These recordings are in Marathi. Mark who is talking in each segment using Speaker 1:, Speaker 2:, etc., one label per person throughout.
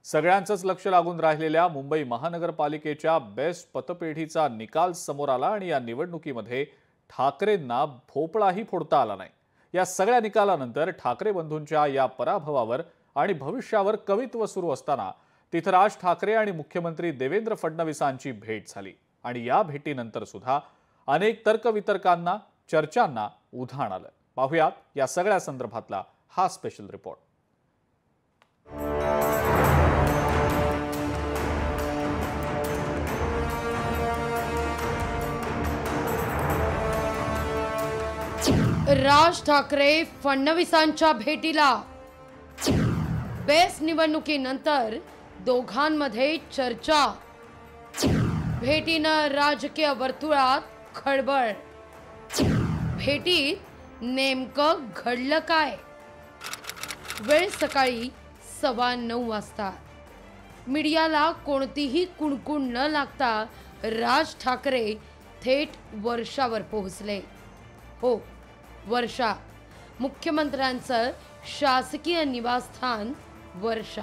Speaker 1: सगळ्यांचंच लक्ष लागून राहिलेल्या मुंबई महानगरपालिकेच्या बेस्ट पतपेढीचा निकाल समोर आला आणि या निवडणुकीमध्ये ठाकरेंना भोपळाही फोडता आला नाही। या सगळ्या निकालानंतर ठाकरे बंधूंच्या या पराभवावर आणि भविष्यावर कवित्व सुरू असताना तिथं राज ठाकरे आणि मुख्यमंत्री देवेंद्र फडणवीसांची भेट झाली आणि या भेटीनंतर सुद्धा अनेक तर्कवितर्कांना चर्चांना उधाण आलं। पाहुयात या सगळ्या संदर्भातला हा स्पेशल रिपोर्ट।
Speaker 2: राज ठाकरे फडणवीसांच्या भेटीला बेस्ट निवडणुकीनंतर दोघांमध्ये चर्चा। भेटीनं राजकीय वर्तुळात खळबळ। भेटीत नेमकं घडलं काय? वेळ सकाळी 9:15 वाजता। मीडियाला कोणतीही कुणकुण न लागता राज ठाकरे थेट वर्षावर पोहोचले। हो, वर्षा, मुख्यमंत्र्यांचं शासकीय निवासस्थान वर्षा।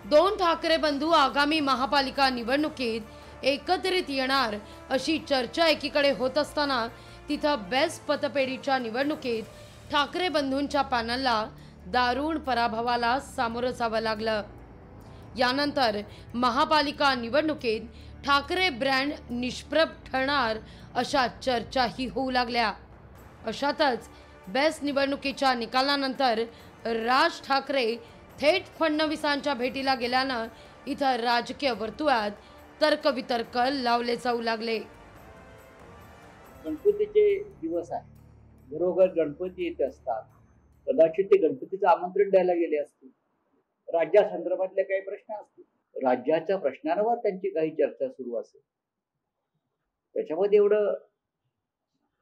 Speaker 2: दोन ठाकरे बंधू आगामी महापालिका निवडणुकीत एकत्रित येणार अशी चर्चा एकीकडे होत असताना तिथं बेस्ट पतपेढीच्या निवडणुकीत ठाकरे बंधूंच्या पॅनलला दारुण पराभवाला सामोरं जावं लागलं। यानंतर महापालिका निवडणुकीत ठाकरे ब्रँड निष्प्रभ ठरणार अशा चर्चाही होऊ लागल्या। अशातच बेस्ट निवडणुकीच्या निकालानंतर राज ठाकरे थेट फडणवीसांच्या भेटीला गेल्यानं इथं राजकीय वर्तुळात तर्कवितर्क लावले जाऊ लागले।
Speaker 3: गणपतीचे दिवस आहे, घरोघर गणपती येत असतात, कदाचित ते गणपतीचं आमंत्रण द्यायला गेले असतील, राज्यासंदर्भातले काही प्रश्न असतील, राज्याच्या प्रश्नांवर त्यांची काही चर्चा सुरू असेल, त्याच्यामध्ये एवढं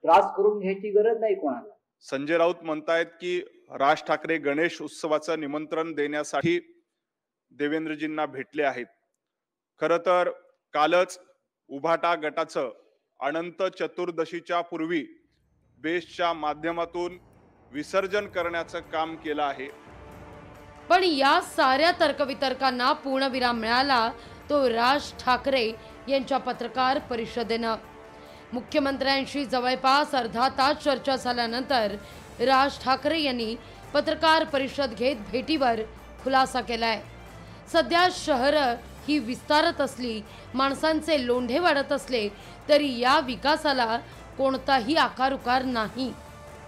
Speaker 3: त्रास करून घ्यायची गरज नाही कोणाला।
Speaker 4: संजय राऊत म्हणतायत की राज ठाकरे गणेश उत्सवाचं निमंत्रण देण्यासाठी देवेंद्रजींना भेटले आहेत। खरं तर कालच उभाटा गटाचं अनंत चतुर्दशीच्या पूर्वी बेस्टच्या माध्यमातून विसर्जन करण्याचं काम केलं आहे।
Speaker 2: पण या साऱ्या तर्कवितर्कांना पूर्णविराम मिळाला तो राज ठाकरे यांच्या पत्रकार परिषदेनं। मुख्यमंत्र्यांशी जवळपास अर्धा तास चर्चा झाल्यानंतर राज ठाकरे यांनी पत्रकार परिषद घेत भेटीवर खुलासा केलाय। सध्या शहर ही विस्तारत असली, माणसांचे लोंढे वाढत असले तरी या विकासाला कोणताही आकार नाही।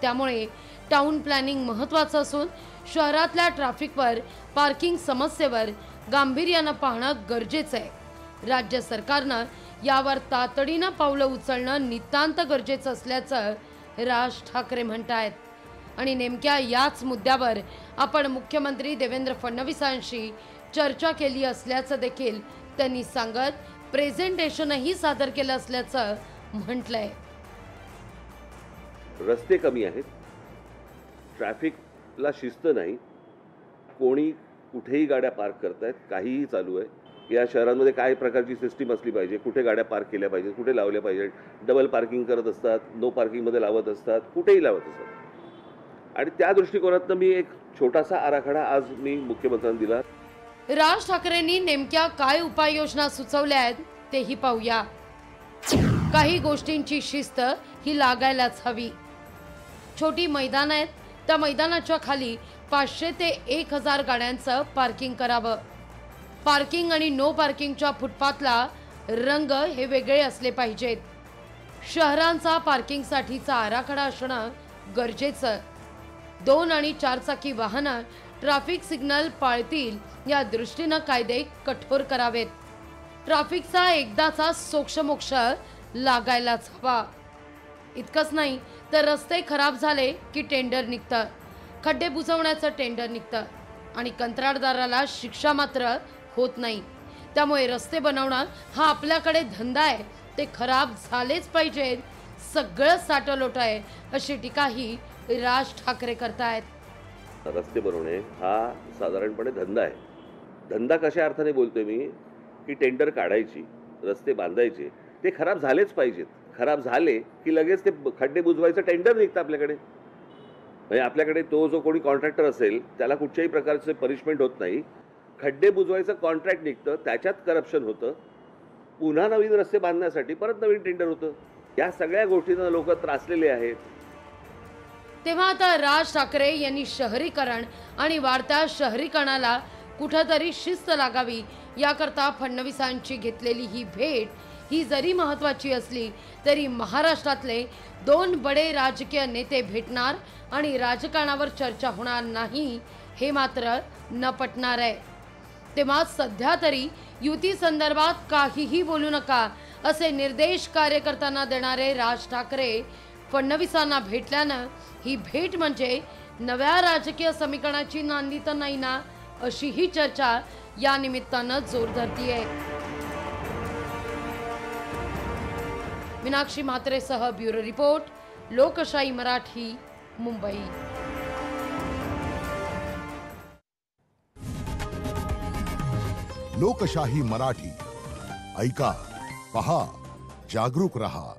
Speaker 2: त्यामुळे टाउन प्लॅनिंग महत्त्वाचं असून शहरातल्या ट्रॅफिकवर, पार्किंग समस्येवर गांभीर्यानं पाहणं गरजेचं आहे। राज्य सरकारनं यावर तातडीनं पावलं उचलणं नितांत गरजेचं असल्याचं राज ठाकरे म्हणतायत। आणि नेमक्या याच मुद्द्यावर आपण मुख्यमंत्री देवेंद्र फडणवीसांशी चर्चा केली असल्याचं देखील त्यांनी सांगत प्रेझेंटेशनही सादर केलं असल्याचं म्हटलंय।
Speaker 5: रस्ते कमी आहेत, ट्रॅफिकला शिस्त नाही, कोणी कुठेही गाड्या पार्क करतायत, काहीही चालू आहे। या शहरांमध्ये काय प्रकारची सिस्टीम असली पाहिजे, कुठे गाड्या पार्क केल्या पाहिजेत, कुठे लावल्या पाहिजेत, डबल पार्किंग करत असतात, नो पार्किंगमध्ये लावत असतात, कुठेही लावत असतात। आणि त्या दृष्टिकोनातनं मी एक छोटासा आराखडा आज मी मुख्यमंत्र्यांना दिला।
Speaker 2: राज ठाकरेंनी नेमक्या काय उपाययोजना सुचवल्या आहेत तेही पाहूया। काही गोष्टींची शिस्त ही लागायलाच हवी। छोटी मैदान आहेत, त्या मैदानाच्या खाली 500 ते 1000 गाड्यांचं पार्किंग करावं। पार्किंग आणि नो पार्किंगच्या फुटपाथला रंग हे वेगळे असले पाहिजेत। शहरांचा पार्किंगसाठीचा आराखडा असणं गरजेचं। 2 आणि 4 चाकी वाहनं ट्रॅफिक सिग्नल पाळतील या दृष्टीनं कायदे कठोर करावेत। ट्रॅफिकचा एकदाचा सोक्षमोक्ष लागायलाच हवा। इतकंच नाही तर रस्ते खराब झाले की टेंडर निघतं, खड्डे बुजवण्याचं टेंडर निघतं आणि कंत्राटदाराला शिक्षा मात्र होत नाही। त्यामुळे रस्ते बनवणं हा आपल्याकडे धंदा आहे, ते खराब झालेच पाहिजेत, सगळं साठलोट आहे अशी टीकाही राज ठाकरे करतायत।
Speaker 5: रस्ते बनवणे हा साधारणपणे धंदा आहे। धंदा कशा अर्थाने बोलतोय मी की टेंडर काढायची, रस्ते बांधायचे, ते खराब झालेच पाहिजेत। खराब झाले की लगेच ते खड्डे बुजवायचं टेंडर निघतं आपल्याकडे। म्हणजे आपल्याकडे तो जो कोणी कॉन्ट्रॅक्टर असेल त्याला कुठच्याही प्रकारचे पनिशमेंट होत नाही, खड्डे बुजवायचं कॉन्ट्रॅक्ट निघतं, त्याच्यात करप्शन होतं, पुन्हा नवीन रस्ते बांधण्यासाठी परत नवीन टेंडर होतं. या सगळ्या गोष्टींना लोक त्रासलेले आहेत.
Speaker 2: तेव्हा आता राज ठाकरे यांनी शहरीकरण आणि वाढत्या शहरीकरणाला कुठेतरी शिस्त लागावी याकरता फडणवीसांची घेतलेली ही भेट ही जरी महत्त्वाची असली तरी महाराष्ट्रातले 2 बडे राजकीय नेते भेटणार आणि राजकारणावर चर्चा होणार नाही हे मात्र न पटणार आहे. तेव्हा सध्या तरी युती संदर्भात काहीही बोलू नका असे निर्देश कार्यकर्त्यांना देणारे राज ठाकरे फडणवीसांना भेटल्यानं ही भेट म्हणजे नव्या राजकीय समीकरणाची नांदी तर नाही ना, अशी ही चर्चा या निमित्तानं जोर धरतीये. मीनाक्षी म्हात्रेसह ब्युरो रिपोर्ट, लोकशाही मराठी, मुंबई.
Speaker 6: लोकशाही मराठी ऐका, पहा, जागरूक रहा.